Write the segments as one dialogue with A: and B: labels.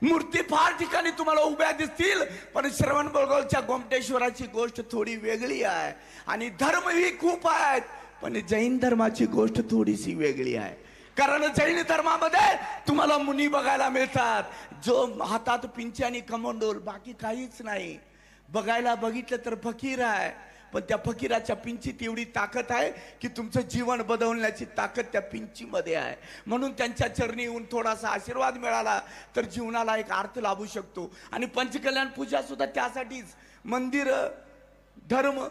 A: मूर्ती फार ठिकाणी तुम्हाला उभ्या दिसतील, पण श्रवणबेळगोळच्या गोमटेश्वराची गोष्ट थोडी वेगळी आहे. आणि धर्म ही खूप आहेत, पण जैन धर्माची गोष्ट थोडीशी वेगळी आहे. कारण जैन धर्मामध्ये तुम्हाला मुनी बघायला मिळतात, जो हातात पिंची आणि कमंडोल, बाकी काहीच नाही. बघायला बघितलं तर फकीर आहे, पण त्या फकीराच्या पिंचीत एवढी ताकद आहे की तुमचं जीवन बदलण्याची ताकद त्या पिंचीमध्ये आहे. म्हणून त्यांच्या चरणी येऊन थोडासा आशीर्वाद मिळाला तर जीवनाला एक अर्थ लाभू शकतो. आणि पंचकल्याण पूजा सुद्धा त्यासाठीच. मंदिर, धर्म,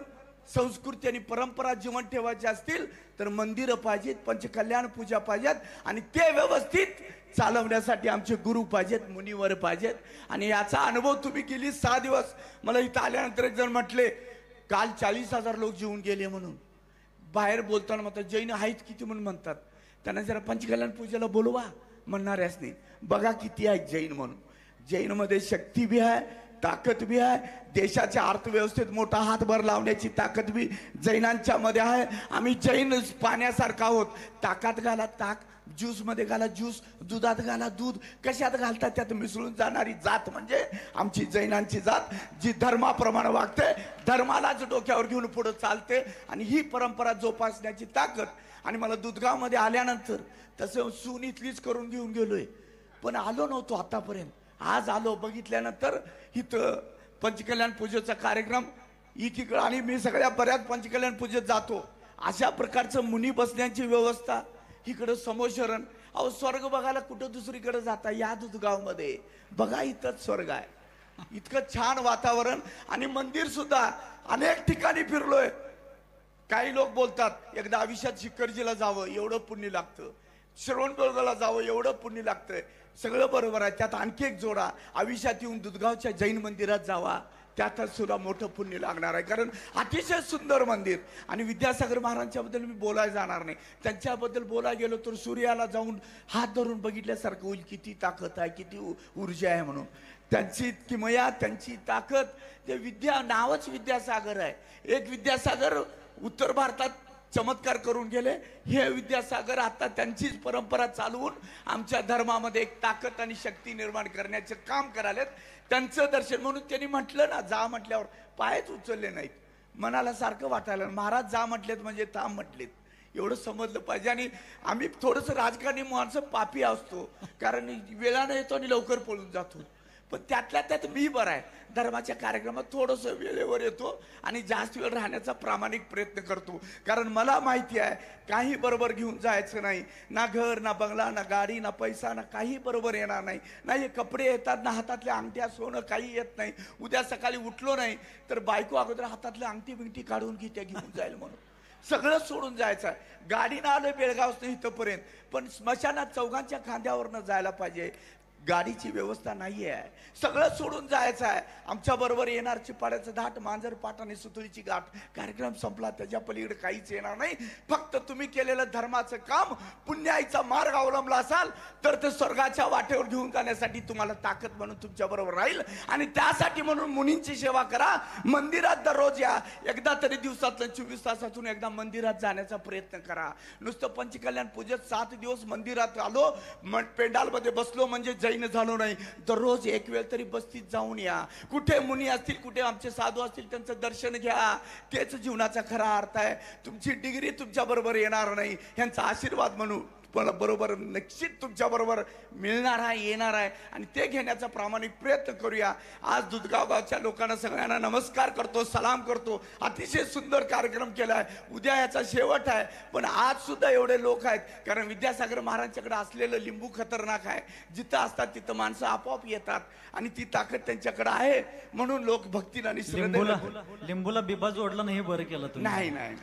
A: संस्कृती आणि परंपरा जीवन ठेवायचे असतील तर मंदिरं पाहिजेत, पंचकल्याण पूजा पाहिजेत, आणि ते व्यवस्थित चालवण्यासाठी आमचे गुरु पाहिजेत, मुनिवर पाहिजेत. आणि याचा अनुभव तुम्ही गेली 6 दिवस. मला इथं आल्यानंतर एक जण म्हटले काल 40,000 लोक जेवून गेले म्हणून. बाहेर बोलताना म्हणतात जैन आहेत किती म्हणून म्हणतात. त्यांना जरा पंचकल्याण पूजेला बोलवा म्हणणाऱ्याच नाही. बघा किती आहेत जैन म्हणून. जैनमध्ये शक्ती बी आहे, ताकद बी आहे, देशाच्या अर्थव्यवस्थेत मोठा हातभार लावण्याची ताकद बी जैनांच्या मध्ये आहे. आम्ही जैन पाण्यासारखा आहोत. ताकात घाला ताक, ज्यूस मध्ये घाला ज्यूस, दुधात घाला दूध, कशात घालतात त्यात मिसळून जाणारी जात म्हणजे आमची जैनांची जात, जी धर्माप्रमाणे वागते, धर्मालाच डोक्यावर घेऊन पुढे चालते. आणि ही परंपरा जोपासण्याची ताकद. आणि मला दुधगाव मध्ये आल्यानंतर तसं सून इथलीच करून घेऊन गेलोय, पण आलो नव्हतो आतापर्यंत. आज आलो. बघितल्यानंतर इथं पंचकल्याण पूजेचा कार्यक्रम एकीकडे, आणि मी सगळ्या बऱ्याच पंचकल्याण पूजेत जातो. अशा प्रकारचं मुनी बसण्याची व्यवस्था, इकडं समोशरण. अहो स्वर्ग बघायला कुठं दुसरीकडे जाता, या दुधगाव मध्ये बघा, इथंच स्वर्ग आहे. इतकं छान वातावरण. आणि मंदिर सुद्धा अनेक ठिकाणी फिरलोय. काही लोक बोलतात एकदा आयुष्यात शिखरजीला जावं एवढं पुण्य लागतं, श्रवणबेळगोळला जावं एवढं पुण्य लागतंय. सगळं बरोबर आहे. त्यात आणखी एक जोडा, आयुष्यात येऊन दुधगावच्या जैन मंदिरात जावा, त्यातच सुद्धा मोठं पुण्य लागणार आहे. कारण अतिशय सुंदर मंदिर. आणि विद्यासागर महाराजांच्याबद्दल मी बोलायला जाणार नाही. त्यांच्याबद्दल बोलायला गेलो तर सूर्याला जाऊन हात धरून बघितल्यासारखं होईल, किती ताकद आहे, किती ऊर्जा आहे म्हणून. त्यांची किमया, त्यांची ताकद, ते विद्या, नावच विद्यासागर आहे. एक विद्यासागर उत्तर भारतात चमत्कार करून गेले, हे विद्यासागर आता त्यांचीच परंपरा चालवून आमच्या धर्मामध्ये एक ताकद आणि शक्ती निर्माण करण्याचे काम करालेत. त्यांचं दर्शन म्हणून त्यांनी म्हटलं ना, जा म्हटल्यावर पायच उचलले नाहीत. मनाला सारखं वाटायला महाराज जा म्हटलेत म्हणजे थांब म्हटलेत, एवढं समजलं पाहिजे. आणि आम्ही थोडंसं राजकारणी माणसं पापी असतो, कारण वेळानं येतो आणि लवकर पळून जातो. पण त्यातल्या त्यात मी बरं आहे, धर्माच्या कार्यक्रमात थोडंसं वेळेवर येतो आणि जास्त वेळ राहण्याचा प्रामाणिक प्रयत्न करतो. कारण मला माहिती आहे काही बरोबर घेऊन जायचं नाही, ना घर, ना बंगला, ना गाडी, ना पैसा, ना काही बरोबर येणार नाही. नाही हे कपडे येतात, ना हातातल्या अंगठ्या, सोनं काही येत नाही. उद्या सकाळी उठलो नाही तर बायको अगोदर हातातल्या अंगठी बिंगठी काढून घेऊन जाईल म्हणून सगळं सोडून जायचं आहे. गाडीनं आलं बेळगावचं इथंपर्यंत, पण स्मशानात चौघांच्या खांद्यावरनं जायला पाहिजे. गाडीची व्यवस्था नाही आहे, सगळं सोडून जायचं आहे. आमच्या बरोबर येणार चिपाड्याचं धाट, मांजर पाट आणि सुतळीची गाठ. कार्यक्रम संपला, त्याच्या पलीकडे काहीच येणार नाही. फक्त तुम्ही केलेलं धर्माचं काम, पुण्याचा मार्ग अवलंबला असाल तर ते स्वर्गाच्या वाटेवर घेऊन जाण्यासाठी तुम्हाला ताकद म्हणून तुमच्या बरोबर राहील. आणि त्यासाठी म्हणून मुनींची सेवा करा. मंदिरात दररोज या, एकदा तरी दिवसातून 24 तासातून एकदा मंदिरात जाण्याचा प्रयत्न करा. नुसतं पंचकल्याण पूजेत 7 दिवस मंदिरात आलो, पेंडालमध्ये बसलो म्हणजे जैन झालो नाही. दररोज एक वेळ तरी बस्तीत जाऊन या. कुठे मुनी असतील, कुठे आमचे साधू असतील, त्यांचं दर्शन घ्या. तेच जीवनाचा खरा अर्थ आहे. तुमची डिग्री तुमच्या बरोबर येणार नाही, ह्यांचा आशीर्वाद म्हणून बरोबर निश्चित तुमच्या बरोबर मिळणार आहे, येणार आहे. आणि ते घेण्याचा प्रामाणिक प्रयत्न करूया. आज दुधगाव गावच्या लोकांना सगळ्यांना नमस्कार करतो, सलाम करतो. अतिशय सुंदर कार्यक्रम केलाय. उद्या याचा शेवट आहे, पण आज सुद्धा एवढे लोक आहेत कारण विद्यासागर महाराजांच्याकडे असलेलं लिंबू खतरनाक आहे. जिथं असतात तिथं माणसं आपोआप येतात आणि ती ताकद त्यांच्याकडे आहे म्हणून लोक भक्तीला आणि श्रद्धेने.
B: लिंबूला बिबा जोडला नाही, बरं केलं तुम्ही.
A: नाही नाही,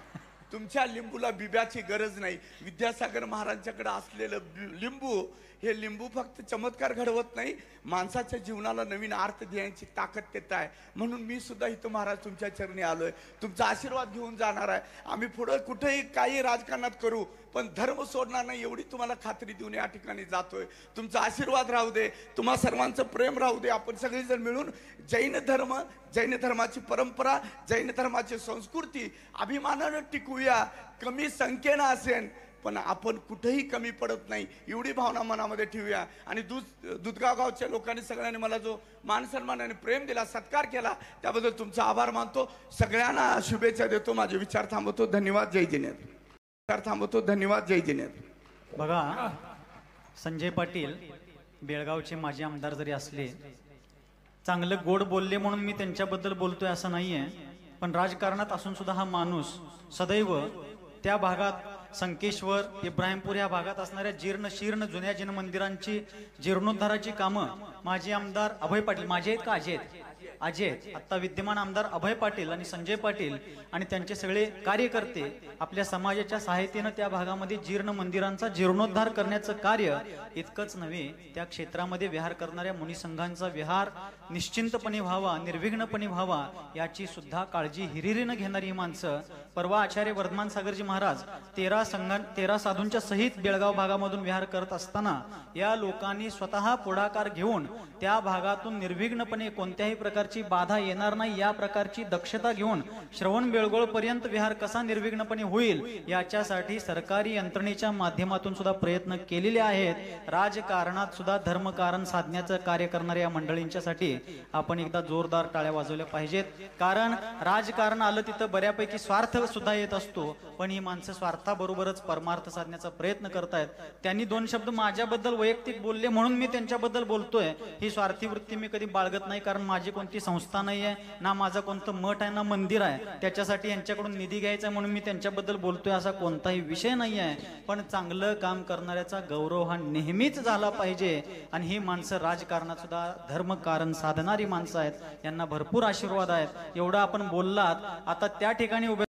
A: तुमच्या लिंबूला बिब्याची गरज नाही. विद्यासागर महाराजांच्याकडे असलेलं लिंबू, हे लिंबू फक्त चमत्कार घडवत नाही, माणसाच्या जीवनाला नवीन अर्थ देण्याची ताकद देत आहे. म्हणून मी सुद्धा इथं महाराज तुमच्या चरणी आलोय, तुमचा आशीर्वाद घेऊन जाणार आहे. आम्ही पुढे कुठेही काही राजकारणात करू, पण धर्म सोडणार नाही एवढी तुम्हाला खात्री देऊन या ठिकाणी जातोय. तुमचा आशीर्वाद राहू दे, तुम्हा सर्वांचं प्रेम राहू दे. आपण सगळेजण मिळून जैन धर्म, जैन धर्माची परंपरा, जैन धर्माची संस्कृती अभिमानानं टिकूया. कमी संख्येनं असेल पण आपण कुठेही कमी पडत नाही एवढी भावना मनामध्ये ठेवूया. आणि दुधगाव गावच्या लोकांनी सगळ्यांनी मला जो मान सन्मान आणि प्रेम दिला, सत्कार केला, त्याबद्दल तुमचा आभार मानतो. सगळ्यांना शुभेच्छा देतो. माझे विचार थांबवतो. धन्यवाद. जय जिनेंद्र. विचार थांबवतो. धन्यवाद. जय जिनेंद्र.
B: बघा, संजय पाटील बेळगावचे माजी आमदार जरी असले, चांगलं गोड बोलले म्हणून मी त्यांच्याबद्दल बोलतोय असं नाहीये, पण राजकारणात असून सुद्धा हा माणूस सदैव त्या भागात संकेश्वर, इब्राहिमपूर या भागात असणाऱ्या जीर्ण शीर्ण जुन्या जिन मंदिरांची जीर्णोद्धाराची कामं माजी आमदार अभय पाटील, माझे आहेत का अजय आहेत? अजय, आता विद्यमान आमदार अभय पाटील आणि संजय पाटील आणि त्यांचे सगळे कार्यकर्ते आपल्या समाजाच्या सहायतेनं त्या भागामध्ये जीर्ण मंदिरांचा जीर्णोद्धार करण्याचं कार्य, इतकंच नव्हे त्या क्षेत्रामध्ये विहार करणाऱ्या मुनी संघांचा विहार निश्चिंतपणे व्हावा, निर्विघ्नपणे व्हावा याची सुद्धा काळजी हिरिरीनं घेणारी ही माणसं. परवा आचार्य वर्धमान सागरजी महाराज 13 साधूंच्या सहित बेळगाव भागामधून विहार करत असताना या लोकांनी स्वतः पुढाकार घेऊन त्या भागातून निर्विघ्नपणे कोणत्याही प्रकारची बाधा येणार नाही या प्रकारची दक्षता घेऊन श्रवण बेळगोळ पर्यंत विहार कसा निर्विघ्नपणे होईल याच्यासाठी सरकारी यंत्रणेच्या माध्यमातून सुद्धा प्रयत्न केलेले आहेत. राजकारणात सुद्धा धर्मकारण साधण्याचं कार्य करणाऱ्या या मंडळींच्यासाठी आपण एकदा जोरदार टाळ्या वाजवल्या पाहिजेत. कारण राजकारण आलं तिथं बऱ्यापैकी स्वार्थ सुद्धा येत असतो, पण ही माणसं स्वार्थाबरोबरच परमार्थ साधण्याचा प्रयत्न करतायत. त्यांनी 2 शब्द माझ्याबद्दल वैयक्तिक बोलले म्हणून मी त्यांच्याबद्दल बोलतोय. ही स्वार्थी वृत्ती मी कधी बाळगत नाही, कारण माझी कोणती संस्था नाहीये, ना माझा कोणतं मठ आहे, ना मंदिर आहे, त्याच्यासाठी यांच्याकडून निधी घ्यायचा म्हणून मी त्यांच्याबद्दल बोलतोय असा कोणताही विषय नाही आहे. पण चांगलं काम करणाऱ्याचा गौरव हा नेहमीच झाला पाहिजे. आणि ही माणसं राजकारणात सुद्धा धर्मकारण साधणारी माणसं आहेत, यांना भरपूर आशीर्वाद आहेत. एवढं आपण बोललात, आता त्या ठिकाणी उभे